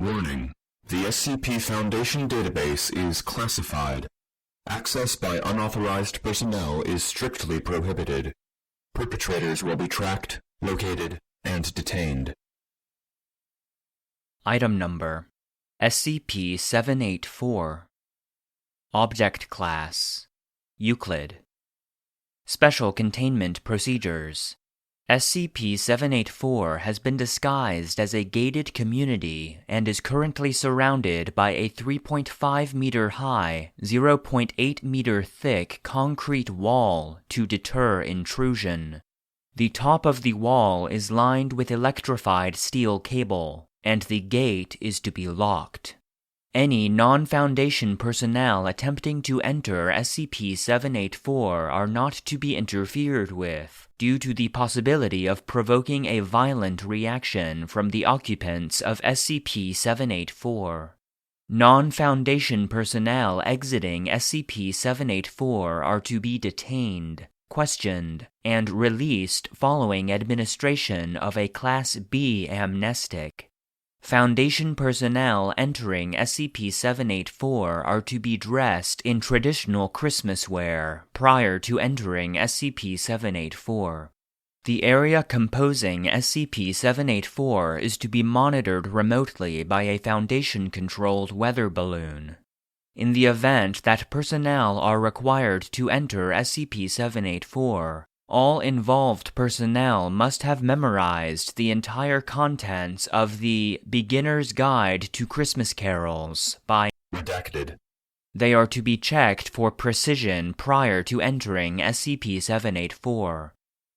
Warning: the SCP Foundation database is classified. Access by unauthorized personnel is strictly prohibited. Perpetrators will be tracked, located, and detained. Item Number: SCP-784. Object Class: Euclid. Special Containment Procedures: SCP-784 has been disguised as a gated community and is currently surrounded by a 3.5-meter high, 0.8-meter thick concrete wall to deter intrusion. The top of the wall is lined with electrified steel cable, and the gate is to be locked. Any non-Foundation personnel attempting to enter SCP-784 are not to be interfered with, due to the possibility of provoking a violent reaction from the occupants of SCP-784. Non-Foundation personnel exiting SCP-784 are to be detained, questioned, and released following administration of a Class B amnestic. Foundation personnel entering SCP-784 are to be dressed in traditional Christmas wear prior to entering SCP-784. The area composing SCP-784 is to be monitored remotely by a Foundation-controlled weather balloon. In the event that personnel are required to enter SCP-784, all involved personnel must have memorized the entire contents of the Beginner's Guide to Christmas Carols by Redacted. They are to be checked for precision prior to entering SCP-784.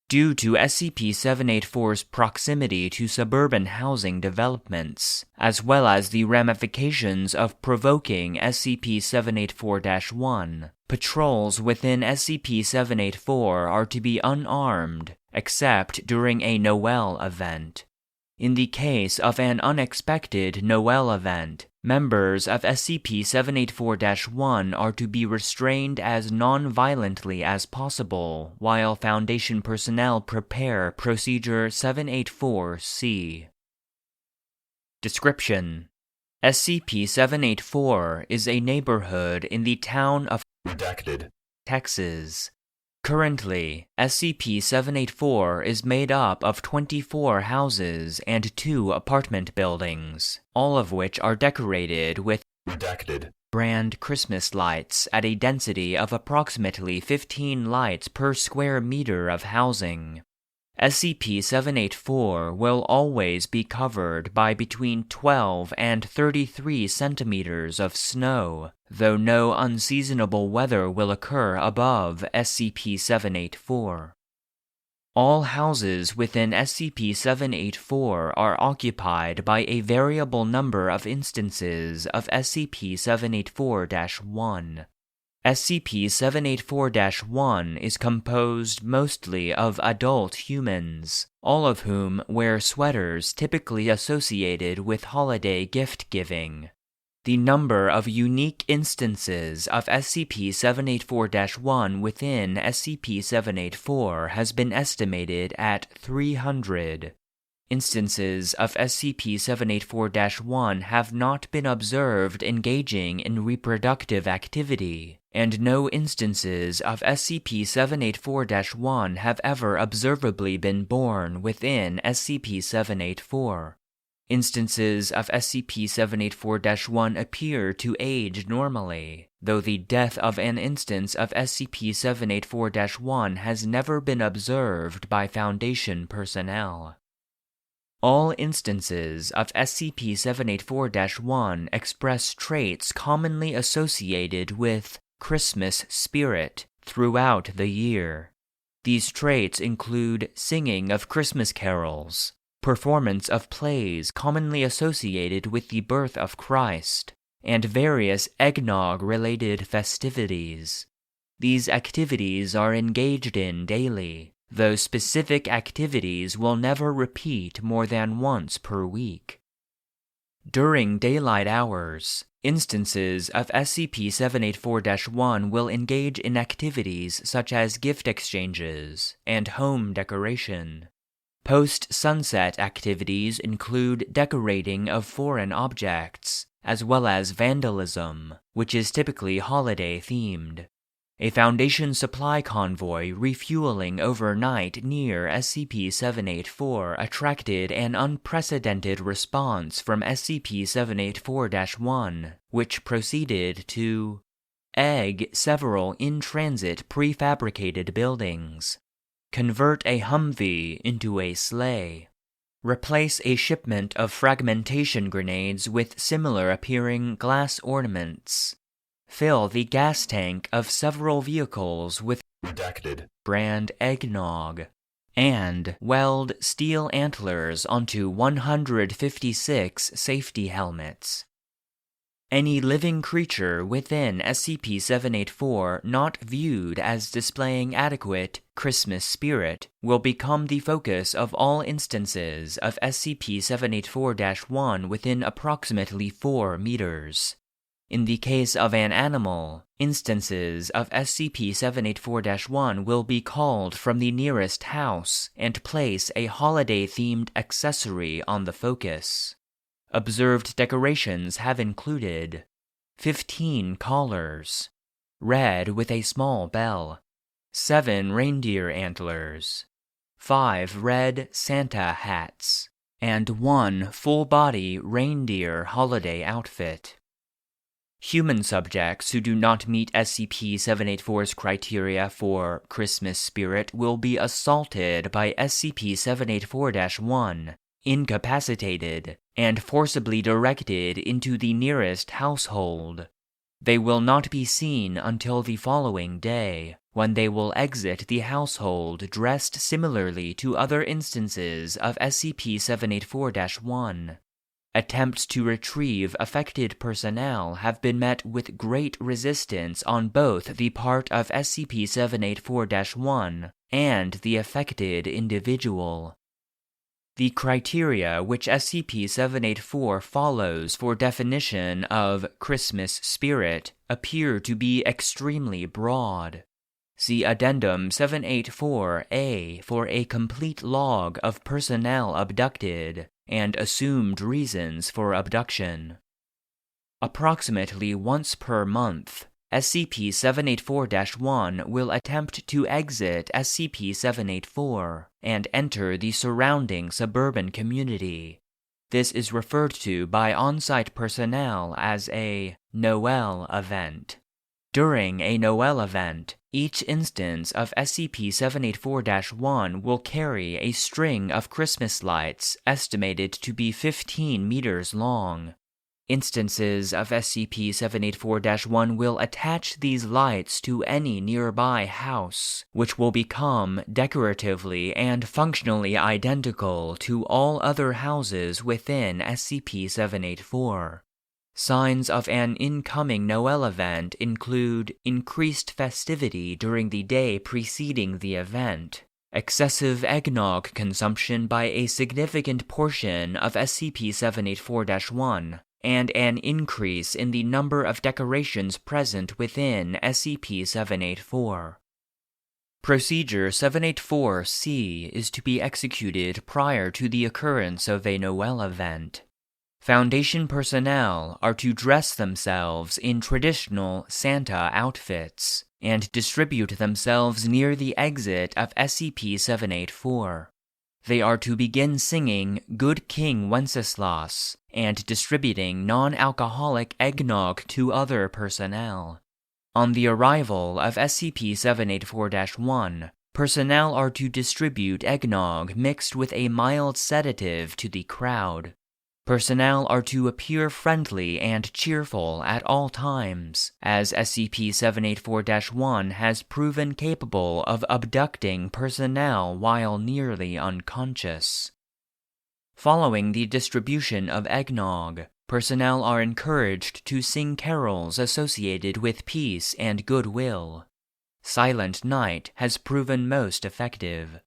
Due to SCP-784's proximity to suburban housing developments, as well as the ramifications of provoking SCP-784-1, patrols within SCP-784 are to be unarmed, except during a Noel event. In the case of an unexpected Noel event, members of SCP-784-1 are to be restrained as non-violently as possible while Foundation personnel prepare Procedure 784-C. Description: SCP-784 is a neighborhood in the town of Redacted. Texas. Currently, SCP-784 is made up of 24 houses and 2 apartment buildings, all of which are decorated with Redacted. brand Christmas lights at a density of approximately 15 lights per square meter of housing. SCP-784 will always be covered by between 12 and 33 centimeters of snow, though no unseasonable weather will occur above SCP-784. All houses within SCP-784 are occupied by a variable number of instances of SCP-784-1. SCP-784-1 is composed mostly of adult humans, all of whom wear sweaters typically associated with holiday gift-giving. The number of unique instances of SCP-784-1 within SCP-784 has been estimated at 300. Instances of SCP-784-1 have not been observed engaging in reproductive activity, and no instances of SCP-784-1 have ever observably been born within SCP-784. Instances of SCP-784-1 appear to age normally, though the death of an instance of SCP-784-1 has never been observed by Foundation personnel. All instances of SCP-784-1 express traits commonly associated with Christmas spirit throughout the year. These traits include singing of Christmas carols, performance of plays commonly associated with the birth of Christ, and various eggnog-related festivities. These activities are engaged in daily, though specific activities will never repeat more than once per week. During daylight hours, instances of SCP-784-1 will engage in activities such as gift exchanges and home decoration. Post-sunset activities include decorating of foreign objects, as well as vandalism, which is typically holiday-themed. A Foundation supply convoy refueling overnight near SCP-784 attracted an unprecedented response from SCP-784-1, which proceeded to egg several in-transit prefabricated buildings, convert a Humvee into a sleigh, replace a shipment of fragmentation grenades with similar-appearing glass ornaments, fill the gas tank of several vehicles with redacted brand eggnog, and weld steel antlers onto 156 safety helmets. Any living creature within SCP-784 not viewed as displaying adequate Christmas spirit will become the focus of all instances of SCP-784-1 within approximately 4 meters. In the case of an animal, instances of SCP-784-1 will be called from the nearest house and place a holiday-themed accessory on the focus. Observed decorations have included 15 collars, red with a small bell, 7 reindeer antlers, 5 red Santa hats, and 1 full-body reindeer holiday outfit. Human subjects who do not meet SCP-784's criteria for Christmas spirit will be assaulted by SCP-784-1, incapacitated, and forcibly directed into the nearest household. They will not be seen until the following day, when they will exit the household dressed similarly to other instances of SCP-784-1. Attempts to retrieve affected personnel have been met with great resistance on both the part of SCP-784-1 and the affected individual. The criteria which SCP-784 follows for definition of Christmas spirit appear to be extremely broad. See Addendum 784-A for a complete log of personnel abducted and assumed reasons for abduction. Approximately once per month, SCP-784-1 will attempt to exit SCP-784 and enter the surrounding suburban community. This is referred to by on-site personnel as a Noel event. During a Noel event, each instance of SCP-784-1 will carry a string of Christmas lights estimated to be 15 meters long. Instances of SCP-784-1 will attach these lights to any nearby house, which will become decoratively and functionally identical to all other houses within SCP-784. Signs of an incoming Noel event include increased festivity during the day preceding the event, excessive eggnog consumption by a significant portion of SCP-784-1, and an increase in the number of decorations present within SCP-784. Procedure 784-C is to be executed prior to the occurrence of a Noel event. Foundation personnel are to dress themselves in traditional Santa outfits and distribute themselves near the exit of SCP-784. They are to begin singing Good King Wenceslas and distributing non-alcoholic eggnog to other personnel. On the arrival of SCP-784-1, personnel are to distribute eggnog mixed with a mild sedative to the crowd. Personnel are to appear friendly and cheerful at all times, as SCP-784-1 has proven capable of abducting personnel while nearly unconscious. Following the distribution of eggnog, personnel are encouraged to sing carols associated with peace and goodwill. Silent Night has proven most effective.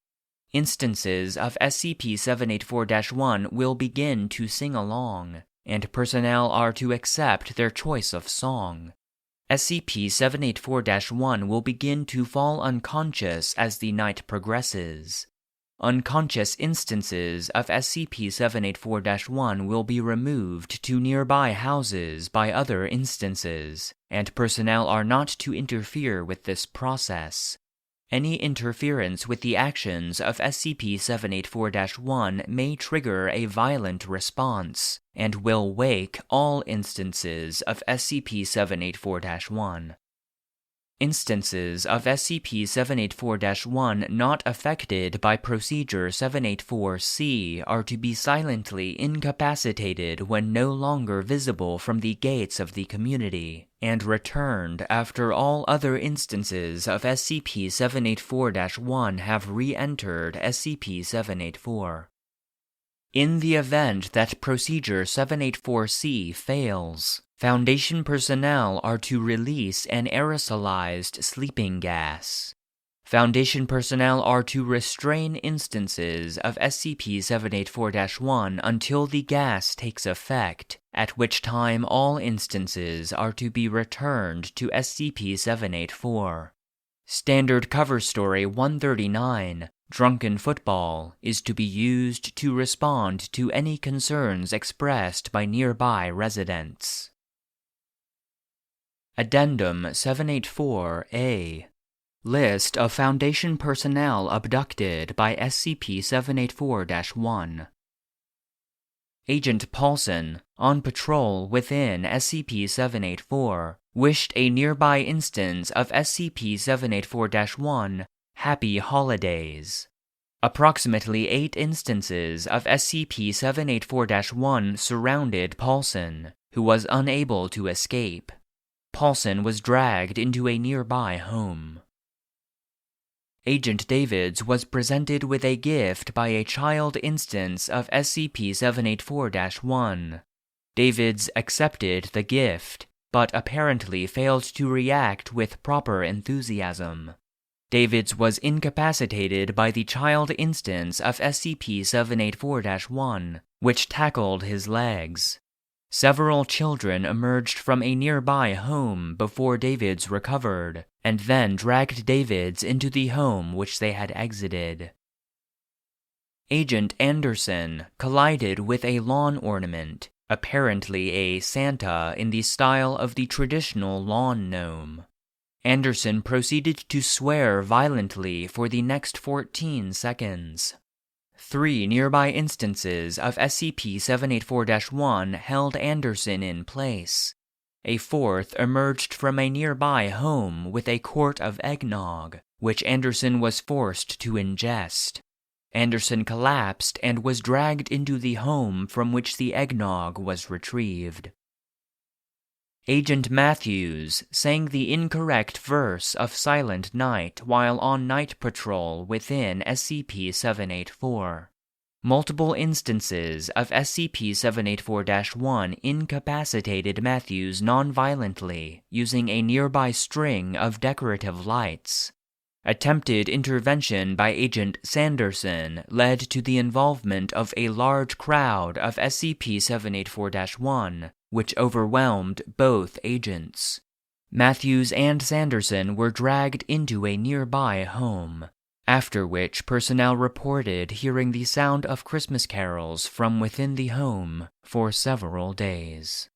Instances of SCP-784-1 will begin to sing along, and personnel are to accept their choice of song. SCP-784-1 will begin to fall unconscious as the night progresses. Unconscious instances of SCP-784-1 will be removed to nearby houses by other instances, and personnel are not to interfere with this process. Any interference with the actions of SCP-784-1 may trigger a violent response, and will wake all instances of SCP-784-1. Instances of SCP-784-1 not affected by Procedure 784-C are to be silently incapacitated when no longer visible from the gates of the community, and returned after all other instances of SCP-784-1 have re-entered SCP-784. In the event that Procedure 784-C fails, Foundation personnel are to release an aerosolized sleeping gas. Foundation personnel are to restrain instances of SCP-784-1 until the gas takes effect, at which time all instances are to be returned to SCP-784. Standard Cover Story 139, Drunken Football, is to be used to respond to any concerns expressed by nearby residents. Addendum 784-A. List of Foundation personnel abducted by SCP-784-1. Agent Paulson, on patrol within SCP-784, wished a nearby instance of SCP-784-1 happy holidays. Approximately 8 instances of SCP-784-1 surrounded Paulson, who was unable to escape. Paulson was dragged into a nearby home. Agent Davids was presented with a gift by a child instance of SCP-784-1. Davids accepted the gift, but apparently failed to react with proper enthusiasm. Davids was incapacitated by the child instance of SCP-784-1, which tackled his legs. Several children emerged from a nearby home before Davids recovered, and then dragged Davids into the home which they had exited. Agent Anderson collided with a lawn ornament, apparently a Santa in the style of the traditional lawn gnome. Anderson proceeded to swear violently for the next 14 seconds. 3 nearby instances of SCP-784-1 held Anderson in place. A 4th emerged from a nearby home with a quart of eggnog, which Anderson was forced to ingest. Anderson collapsed and was dragged into the home from which the eggnog was retrieved. Agent Matthews sang the incorrect verse of Silent Night while on night patrol within SCP-784. Multiple instances of SCP-784-1 incapacitated Matthews non-violently using a nearby string of decorative lights. Attempted intervention by Agent Sanderson led to the involvement of a large crowd of SCP-784-1, which overwhelmed both agents. Matthews and Sanderson were dragged into a nearby home, after which personnel reported hearing the sound of Christmas carols from within the home for several days.